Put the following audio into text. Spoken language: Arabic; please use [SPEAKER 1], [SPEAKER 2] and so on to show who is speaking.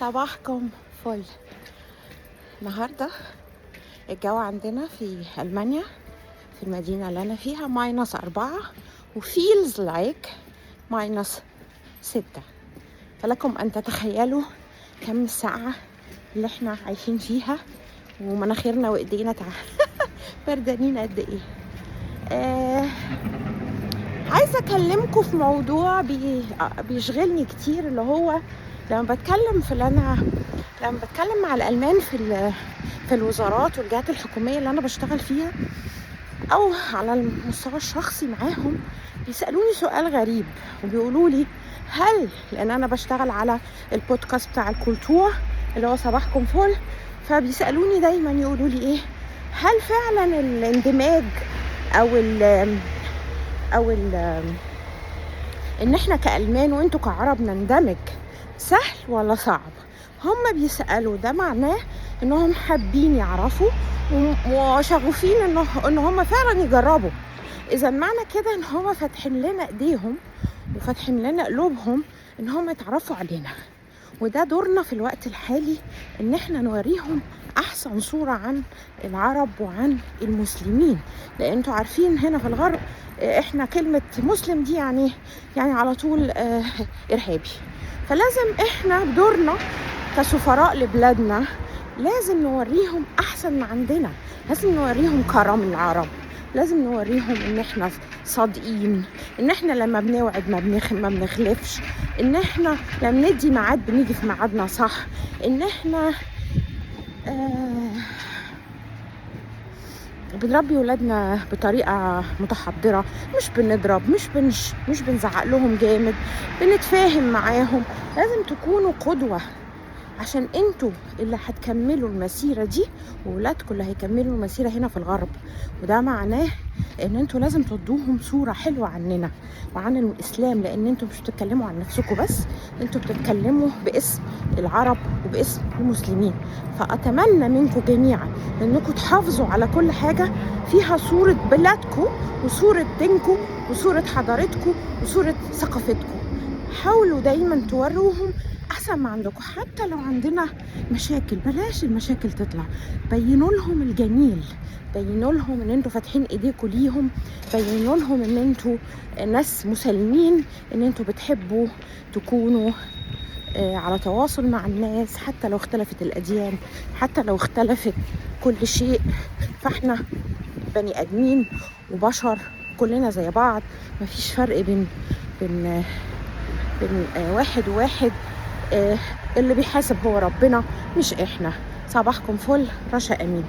[SPEAKER 1] صباحكم فل. النهاردة الجو عندنا في ألمانيا في المدينة اللي أنا فيها -4 وفيلز لايك -6. فلكم أن تتخيلوا كم الساعة اللي احنا عايشين فيها ومناخيرنا وإيدينا بردانين قد إيه. عايزة أكلمكم في موضوع بيشغلني كتير، اللي هو لما بتكلم مع الألمان في الوزارات والجهات الحكومية اللي أنا بشتغل فيها، أو على المستوى الشخصي معاهم، بيسألوني سؤال غريب وبيقولوا لي لأن أنا بشتغل على البودكاست بتاع الكولتور اللي هو صباحكم فل، فبيسألوني دايما يقولوا لي إيه، هل فعلا الاندماج أو إن إحنا كألمان وإنتوا كعرب نندمج سهل ولا صعب؟ هم بيسألوا، ده معناه إنهم حابين يعرفوا وشغوفين إن هم فعلا يجربوا. إذا معنى كده إن هم فاتحين لنا إيديهم وفاتحين لنا قلوبهم إن هم يتعرفوا علينا، وده دورنا في الوقت الحالي، إن إحنا نوريهم أحسن صورة عن العرب وعن المسلمين. لأن انتوا عارفين هنا في الغرب إحنا كلمة مسلم دي يعني على طول إرهابي. فلازم إحنا بدورنا كسفراء لبلادنا لازم نوريهم أحسن ما عندنا، لازم نوريهم كرم العرب، لازم نوريهم إن إحنا صادقين، إن إحنا لما بنوعد ما بنخلفش، إن إحنا لما ندي ميعاد بنيجي في ميعادنا صح، إن إحنا بنربي ولادنا بطريقة متحضرة، مش بنضرب، مش بنزعق لهم جامد، بنتفاهم معاهم. لازم تكونوا قدوة، عشان انتوا اللي هتكملوا المسيرة دي وولادكم اللي هيكملوا المسيرة هنا في الغرب. وده معناه ان انتوا لازم تدوهم صورة حلوة عننا وعن الاسلام، لان انتوا مش بتتكلموا عن نفسكم بس، انتوا بتتكلموا باسم العرب وباسم المسلمين. فاتمنى منكم جميعا انكم تحافظوا على كل حاجة فيها صورة بلادكم وصورة دينكم وصورة حضارتكم وصورة ثقافتكم. حاولوا دايما توروهم احسن ما عندكم، حتى لو عندنا مشاكل بلاش المشاكل تطلع، بينوا لهم الجميل، بينوا لهم ان انتوا فاتحين ايديكم ليهم، بينوا لهم ان انتوا ناس مسالمين، ان انتوا بتحبوا تكونوا على تواصل مع الناس، حتى لو اختلفت الاديان، حتى لو اختلفت كل شيء، فاحنا بني ادمين وبشر كلنا زي بعض، مفيش فرق بين واحد وواحد. اللي بيحاسب هو ربنا مش احنا. صباحكم فل، رشا امين.